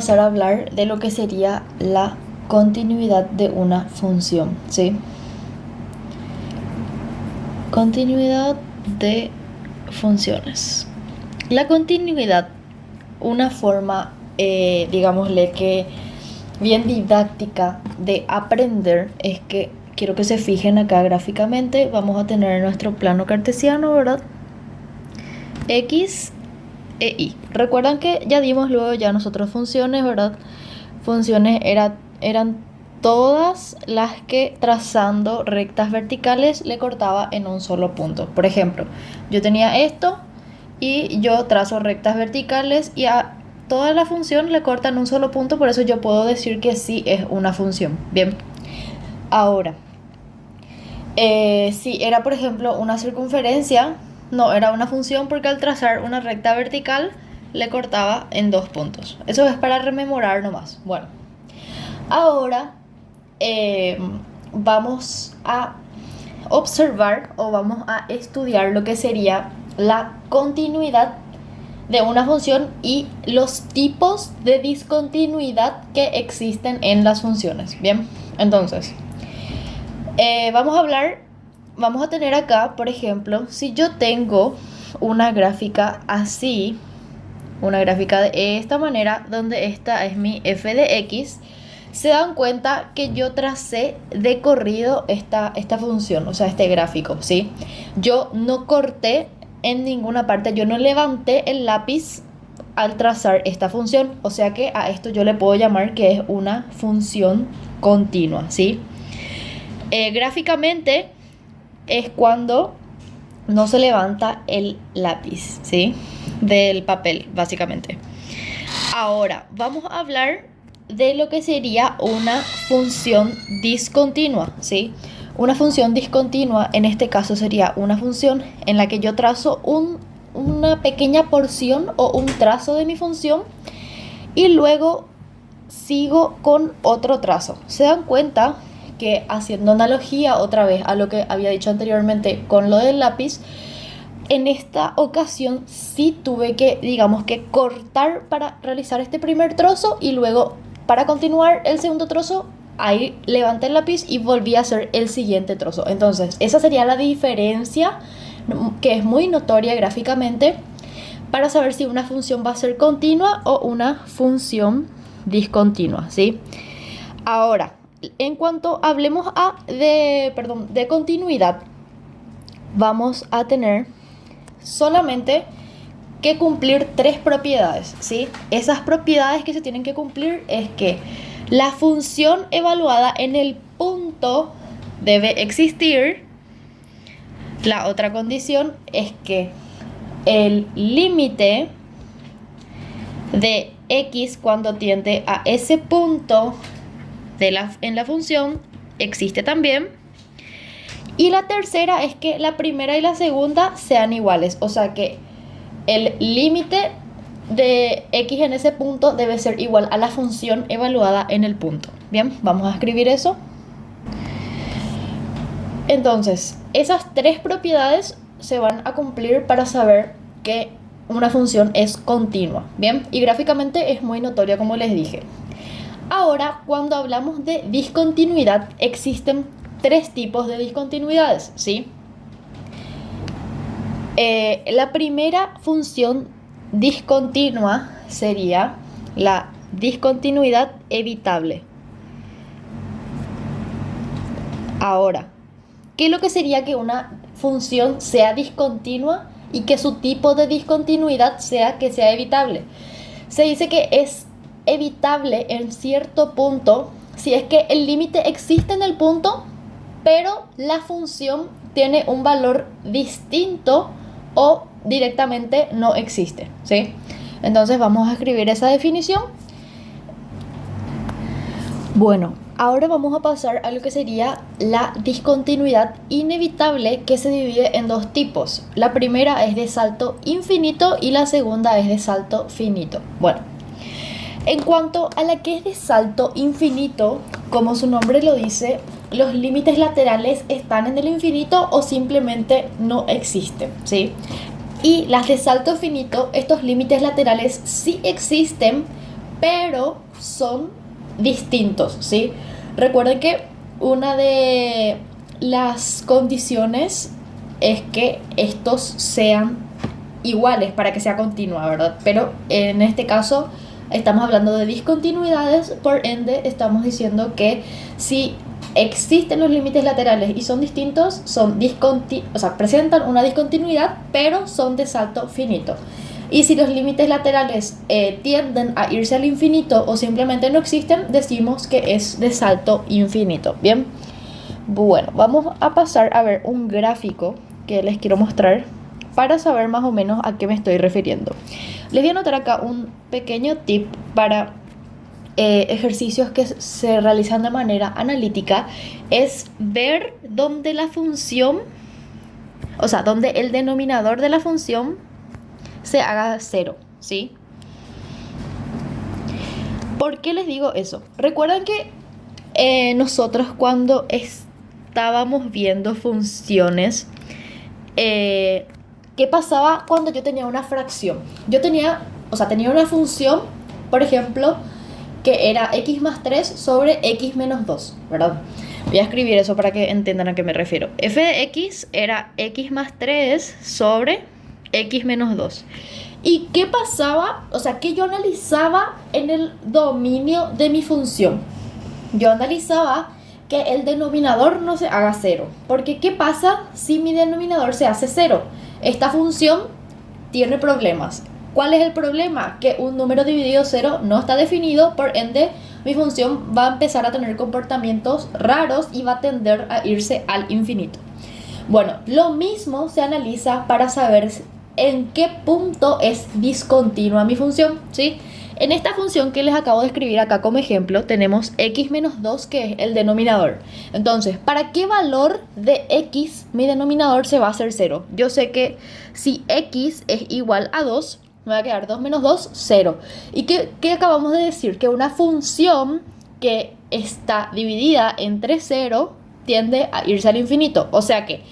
pasar a hablar de lo que sería la continuidad de una función, ¿sí? Continuidad de funciones. La continuidad, una forma, digámosle que bien didáctica de aprender, es que quiero que se fijen acá gráficamente. Vamos a tener nuestro plano cartesiano, ¿verdad? X e Y. Recuerdan que ya dimos luego ya nosotros funciones, ¿verdad? Funciones eran todas las que trazando rectas verticales le cortaba en un solo punto. Por ejemplo, yo tenía esto y yo trazo rectas verticales y a toda la función le corta en un solo punto, por eso yo puedo decir que sí es una función. Bien, ahora, si era por ejemplo una circunferencia, no era una función porque al trazar una recta vertical le cortaba en dos puntos. Eso es para rememorar nomás. Bueno, ahora vamos a observar o vamos a estudiar lo que sería la continuidad de una función y los tipos de discontinuidad que existen en las funciones. Bien, entonces vamos a tener acá, por ejemplo, si yo tengo una gráfica así, una gráfica de esta manera, donde esta es mi f de x, se dan cuenta que yo tracé de corrido esta función, o sea, este gráfico, ¿sí? Yo no corté en ninguna parte, yo no levanté el lápiz al trazar esta función, o sea que a esto yo le puedo llamar que es una función continua, ¿sí? Gráficamente es cuando no se levanta el lápiz, ¿sí? Del papel, básicamente. Ahora, vamos a hablar de lo que sería una función discontinua, ¿sí? Una función discontinua en este caso sería una función en la que yo trazo una pequeña porción o un trazo de mi función y luego sigo con otro trazo. ¿Se dan cuenta que haciendo analogía otra vez a lo que había dicho anteriormente con lo del lápiz, en esta ocasión sí tuve que, digamos que cortar para realizar este primer trozo y luego para continuar el segundo trozo, ahí levanté el lápiz y volví a hacer el siguiente trozo. Entonces, esa sería la diferencia que es muy notoria gráficamente para saber si una función va a ser continua o una función discontinua, ¿sí? Ahora, en cuanto hablemos de continuidad, vamos a tener solamente que cumplir tres propiedades, ¿sí? Esas propiedades que se tienen que cumplir es que la función evaluada en el punto debe existir. La otra condición es que el límite de x cuando tiende a ese punto en la función existe también. Y la tercera es que la primera y la segunda sean iguales, o sea que el límite de x en ese punto debe ser igual a la función evaluada en el punto. Bien, vamos a escribir eso. Entonces, esas tres propiedades se van a cumplir para saber que una función es continua. Bien, y gráficamente es muy notoria como les dije. Ahora, cuando hablamos de discontinuidad, existen tres tipos de discontinuidades, ¿sí? La primera función discontinua sería la discontinuidad evitable. Ahora, ¿qué es lo que sería que una función sea discontinua y que su tipo de discontinuidad sea que sea evitable? Se dice que es evitable en cierto punto si es que el límite existe en el punto, pero la función tiene un valor distinto o directamente no existe, ¿sí? Entonces vamos a escribir esa definición. Bueno, ahora vamos a pasar a lo que sería la discontinuidad inevitable, que se divide en dos tipos. La primera es de salto infinito y la segunda es de salto finito. Bueno, en cuanto a la que es de salto infinito, como su nombre lo dice, los límites laterales están en el infinito o simplemente no existen, ¿sí? Y las de salto finito, estos límites laterales sí existen, pero son distintos, ¿sí? Recuerden que una de las condiciones es que estos sean iguales para que sea continua, ¿verdad? Pero en este caso estamos hablando de discontinuidades, por ende estamos diciendo que si existen los límites laterales y son distintos, o sea, presentan una discontinuidad, pero son de salto finito. Y si los límites laterales tienden a irse al infinito o simplemente no existen, decimos que es de salto infinito. Bien, bueno, vamos a pasar a ver un gráfico que les quiero mostrar para saber más o menos a qué me estoy refiriendo. Les voy a anotar acá un pequeño tip para ejercicios que se realizan de manera analítica. Es ver dónde la función, o sea, dónde el denominador de la función se haga cero, ¿sí? ¿Por qué les digo eso? Recuerdan que nosotros cuando estábamos viendo funciones, ¿qué pasaba cuando yo tenía una fracción? Yo tenía una función, por ejemplo, que era x más 3 sobre x menos 2, ¿verdad? Voy a escribir eso para que entiendan a qué me refiero. F de x era x más 3 sobre x menos 2. ¿Y qué pasaba? O sea, ¿qué yo analizaba en el dominio de mi función? Yo analizaba que el denominador no se haga cero. Porque ¿qué pasa si mi denominador se hace cero? Esta función tiene problemas. ¿Cuál es el problema? Que un número dividido cero no está definido, por ende mi función va a empezar a tener comportamientos raros y va a tender a irse al infinito. Bueno, lo mismo se analiza para saber en qué punto es discontinua mi función, ¿sí? En esta función que les acabo de escribir acá como ejemplo, tenemos x menos 2, que es el denominador. Entonces, ¿para qué valor de x mi denominador se va a hacer 0? Yo sé que si x es igual a 2, me va a quedar 2 menos 2, 0. ¿Y qué acabamos de decir? Que una función que está dividida entre 0 tiende a irse al infinito. O sea que,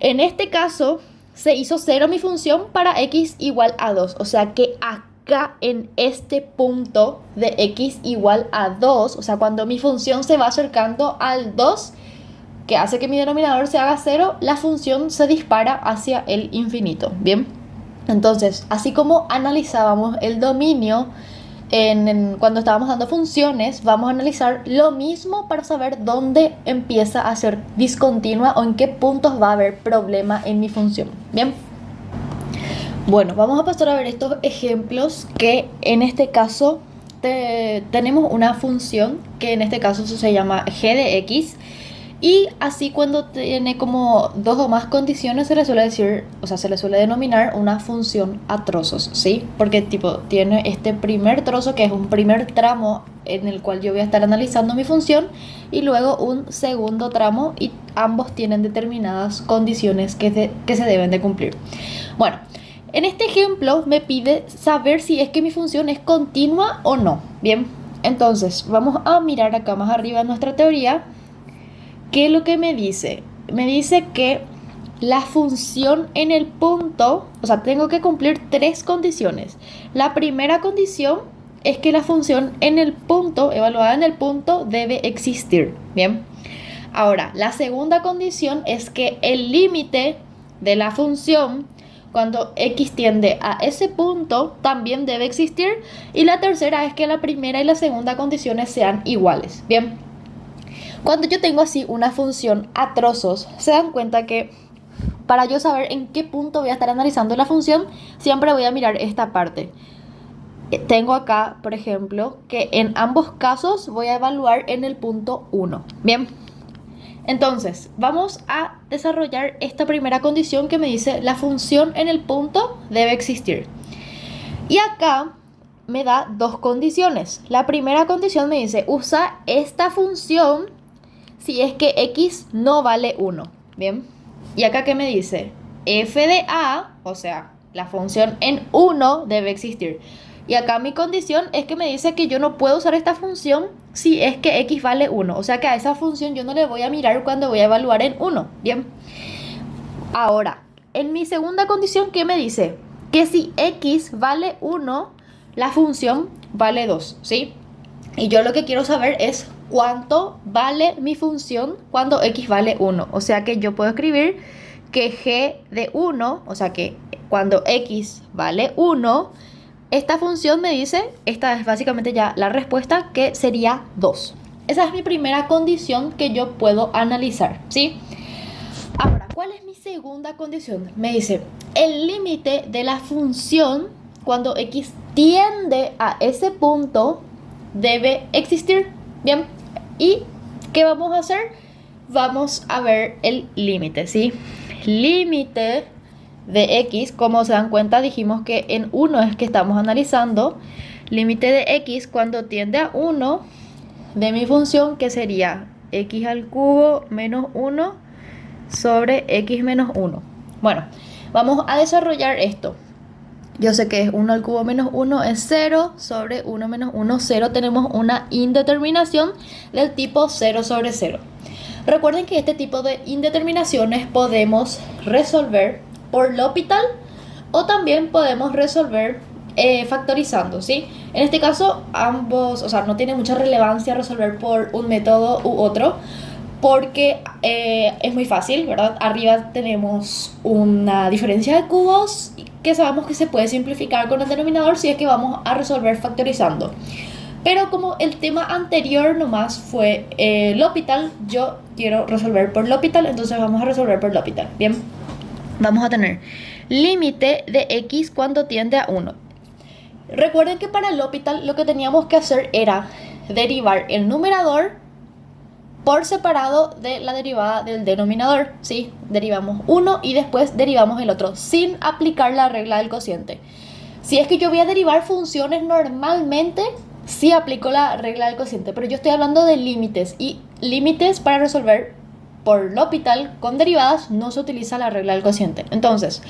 en este caso, se hizo 0 mi función para x igual a 2. O sea que acá en este punto de x igual a 2, o sea, cuando mi función se va acercando al 2, que hace que mi denominador se haga 0, la función se dispara hacia el infinito. Bien, entonces, así como analizábamos el dominio cuando estábamos dando funciones, vamos a analizar lo mismo para saber dónde empieza a ser discontinua o en qué puntos va a haber problema en mi función. Bien, bueno, vamos a pasar a ver estos ejemplos que en este caso tenemos una función que en este caso se llama g de x. Y así cuando tiene como dos o más condiciones se le suele decir, o sea, se le suele denominar una función a trozos, ¿sí? Porque tipo tiene este primer trozo que es un primer tramo en el cual yo voy a estar analizando mi función y luego un segundo tramo y ambos tienen determinadas condiciones que se deben de cumplir. Bueno, en este ejemplo me pide saber si es que mi función es continua o no. Bien, entonces vamos a mirar acá más arriba en nuestra teoría. ¿Qué es lo que me dice? Me dice que la función en el punto, o sea, tengo que cumplir tres condiciones. La primera condición es que la función en el punto, evaluada en el punto, debe existir. Bien. Ahora, la segunda condición es que el límite de la función, cuando x tiende a ese punto, también debe existir. Y la tercera es que la primera y la segunda condiciones sean iguales. Bien. Cuando yo tengo así una función a trozos, se dan cuenta que para yo saber en qué punto voy a estar analizando la función, siempre voy a mirar esta parte. Tengo acá, por ejemplo, que en ambos casos voy a evaluar en el punto 1. Bien, entonces vamos a desarrollar esta primera condición que me dice la función en el punto debe existir. Y acá me da dos condiciones. La primera condición me dice usa esta función si es que x no vale 1. Bien. Y acá ¿qué me dice? F de a, o sea, la función en 1 debe existir. Y acá mi condición es que me dice que yo no puedo usar esta función si es que x vale 1. O sea que a esa función yo no le voy a mirar cuando voy a evaluar en 1. Bien. Ahora, en mi segunda condición, ¿qué me dice? Que si x vale 1, la función vale 2, ¿sí? Y yo lo que quiero saber es cuánto vale mi función cuando x vale 1. O sea que yo puedo escribir que g de 1, o sea que cuando x vale 1, esta función me dice, esta es básicamente ya la respuesta, que sería 2. Esa es mi primera condición que yo puedo analizar, ¿sí? Ahora, ¿cuál es mi segunda condición? Me dice, el límite de la función cuando x tiende a ese punto debe existir. Bien, ¿y qué vamos a hacer? Vamos a ver el límite, ¿sí? Límite de x, como se dan cuenta, dijimos que en 1 es que estamos analizando. Límite de x cuando tiende a 1 de mi función, que sería x al cubo menos 1 sobre x menos 1. Bueno, vamos a desarrollar esto. Yo sé que es 1 al cubo menos 1 es 0 sobre 1 menos 1, 0. Tenemos una indeterminación del tipo 0 sobre 0. Recuerden que este tipo de indeterminaciones podemos resolver por L'Hopital o también podemos resolver factorizando, ¿sí? En este caso, ambos, o sea, no tiene mucha relevancia resolver por un método u otro, porque es muy fácil, ¿verdad? Arriba tenemos una diferencia de cubos que sabemos que se puede simplificar con el denominador si es que vamos a resolver factorizando. Pero como el tema anterior nomás fue L'Hopital, yo quiero resolver por L'Hopital, entonces vamos a resolver por L'Hopital. Bien, vamos a tener límite de x cuando tiende a 1. Recuerden que para L'Hopital lo que teníamos que hacer era derivar el numerador por separado de la derivada del denominador, ¿sí? Derivamos uno y después derivamos el otro, sin aplicar la regla del cociente. Si es que yo voy a derivar funciones normalmente, sí aplico la regla del cociente, pero yo estoy hablando de límites, y límites para resolver por L'Hopital con derivadas no se utiliza la regla del cociente. Entonces,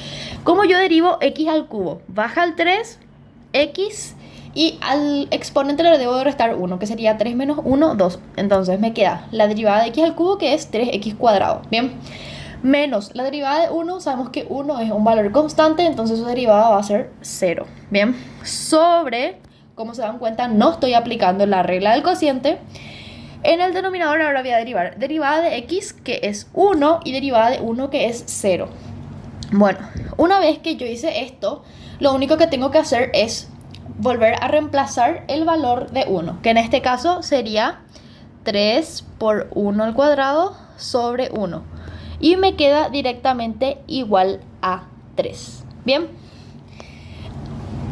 ¿cómo yo derivo x al cubo? Baja al 3, x, y al exponente le debo de restar 1, que sería 3 menos 1, 2. Entonces me queda la derivada de x al cubo, que es 3x cuadrado. Bien, menos la derivada de 1, sabemos que 1 es un valor constante, entonces su derivada va a ser 0. Bien, sobre, como se dan cuenta, no estoy aplicando la regla del cociente. En el denominador ahora voy a derivar derivada de x, que es 1, y derivada de 1, que es 0. Bueno, una vez que yo hice esto, lo único que tengo que hacer es volver a reemplazar el valor de 1, que en este caso sería 3 por 1 al cuadrado sobre 1. Y me queda directamente igual a 3. Bien,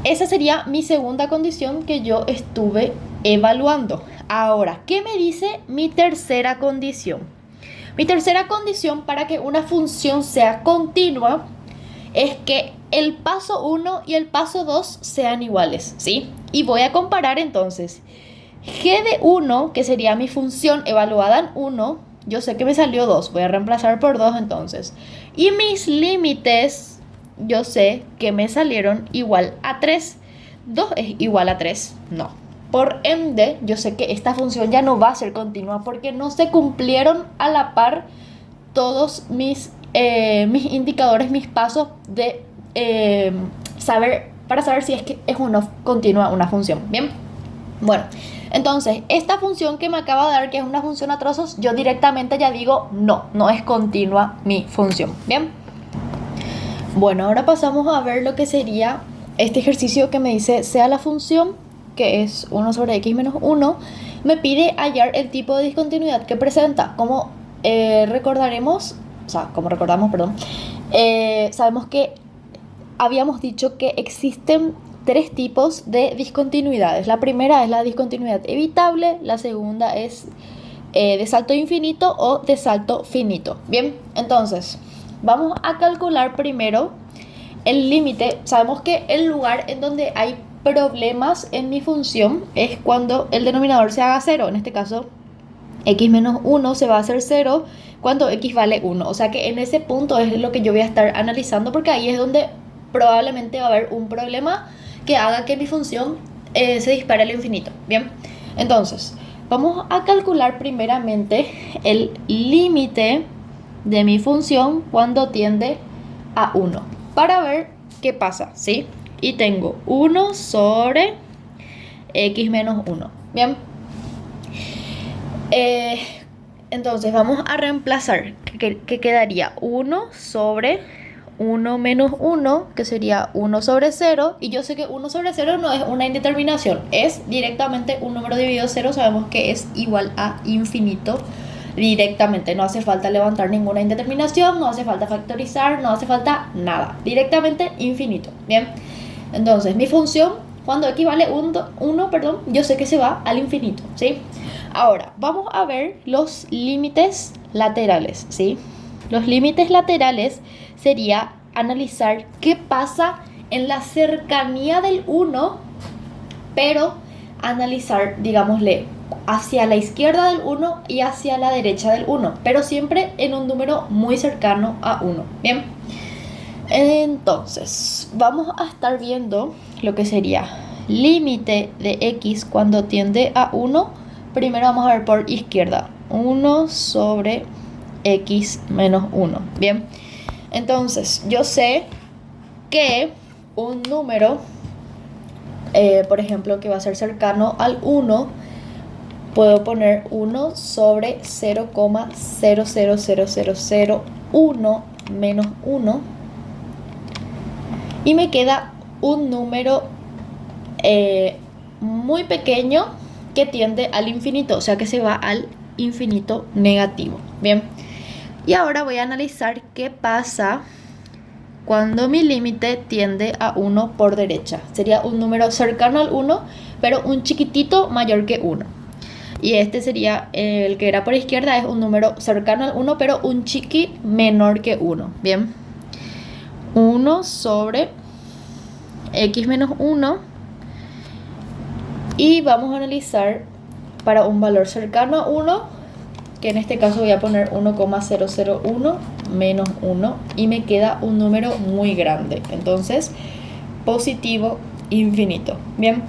esa sería mi segunda condición que yo estuve evaluando. Ahora, ¿qué me dice mi tercera condición? Mi tercera condición para que una función sea continua es que el paso 1 y el paso 2 sean iguales, ¿sí? Y voy a comparar entonces g de 1, que sería mi función evaluada en 1, yo sé que me salió 2, voy a reemplazar por 2 entonces. Y mis límites, yo sé que me salieron igual a 3. 2 es igual a 3, no. Por ende, yo sé que esta función ya no va a ser continua porque no se cumplieron a la par todos mis indicadores, mis pasos de para saber si es que es o no continua una función. Bien, bueno, entonces esta función que me acaba de dar, que es una función a trozos, yo directamente ya digo no es continua mi función. Bien, bueno, ahora pasamos a ver lo que sería este ejercicio que me dice sea la función, que es 1 sobre x menos 1, me pide hallar el tipo de discontinuidad que presenta. Como recordamos, sabemos que habíamos dicho que existen 3 tipos de discontinuidades. La primera es la discontinuidad evitable, la segunda es de salto infinito o de salto finito. Bien, entonces vamos a calcular primero el límite. Sabemos que el lugar en donde hay problemas en mi función es cuando el denominador se haga 0. En este caso, x menos 1 se va a hacer 0 cuando x vale 1. O sea que en ese punto es lo que yo voy a estar analizando, porque ahí es donde probablemente va a haber un problema que haga que mi función se dispare al infinito. Bien, entonces vamos a calcular primeramente el límite de mi función cuando tiende a 1 para ver qué pasa, ¿sí? Y tengo 1 sobre x menos 1. Bien. Entonces vamos a reemplazar, que quedaría 1 sobre 1 menos 1, que sería 1 sobre 0. Y yo sé que 1 sobre 0 no es una indeterminación, es directamente un número dividido 0. Sabemos que es igual a infinito directamente. No hace falta levantar ninguna indeterminación, no hace falta factorizar, no hace falta nada. Directamente infinito. Bien. Entonces mi función, cuando x vale 1, yo sé que se va al infinito, ¿sí? Ahora, vamos a ver los límites laterales, ¿sí? Los límites laterales sería analizar qué pasa en la cercanía del 1, pero analizar, digámosle, hacia la izquierda del 1 y hacia la derecha del 1, pero siempre en un número muy cercano a 1. Bien, entonces vamos a estar viendo lo que sería límite de x cuando tiende a 1. Primero vamos a ver por izquierda, 1 sobre x menos 1. Bien, entonces yo sé que un número, por ejemplo, que va a ser cercano al 1, puedo poner 1 sobre 0,00001 menos 1 y me queda un número muy pequeño que tiende al infinito, o sea que se va al infinito negativo. Bien, y ahora voy a analizar qué pasa cuando mi límite tiende a 1 por derecha. Sería un número cercano al 1, pero un chiquitito mayor que 1. Y este sería el que era por izquierda, es un número cercano al 1, pero un chiqui menor que 1. Bien, 1 sobre x menos 1. Y vamos a analizar para un valor cercano a 1, que en este caso voy a poner 1,001 menos 1 y me queda un número muy grande. Entonces, positivo infinito. Bien.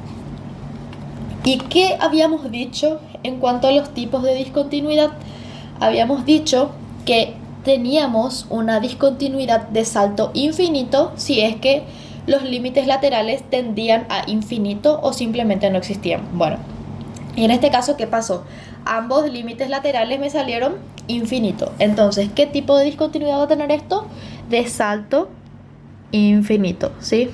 ¿Y qué habíamos dicho en cuanto a los tipos de discontinuidad? Habíamos dicho que teníamos una discontinuidad de salto infinito si es que los límites laterales tendían a infinito o simplemente no existían. Bueno, y en este caso, ¿qué pasó? Ambos límites laterales me salieron infinito. Entonces, ¿qué tipo de discontinuidad va a tener esto? De salto infinito, ¿sí?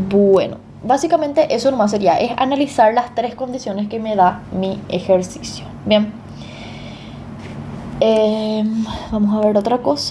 Bueno, básicamente eso nomás sería, es analizar las tres condiciones que me da mi ejercicio. Bien. Vamos a ver otra cosa.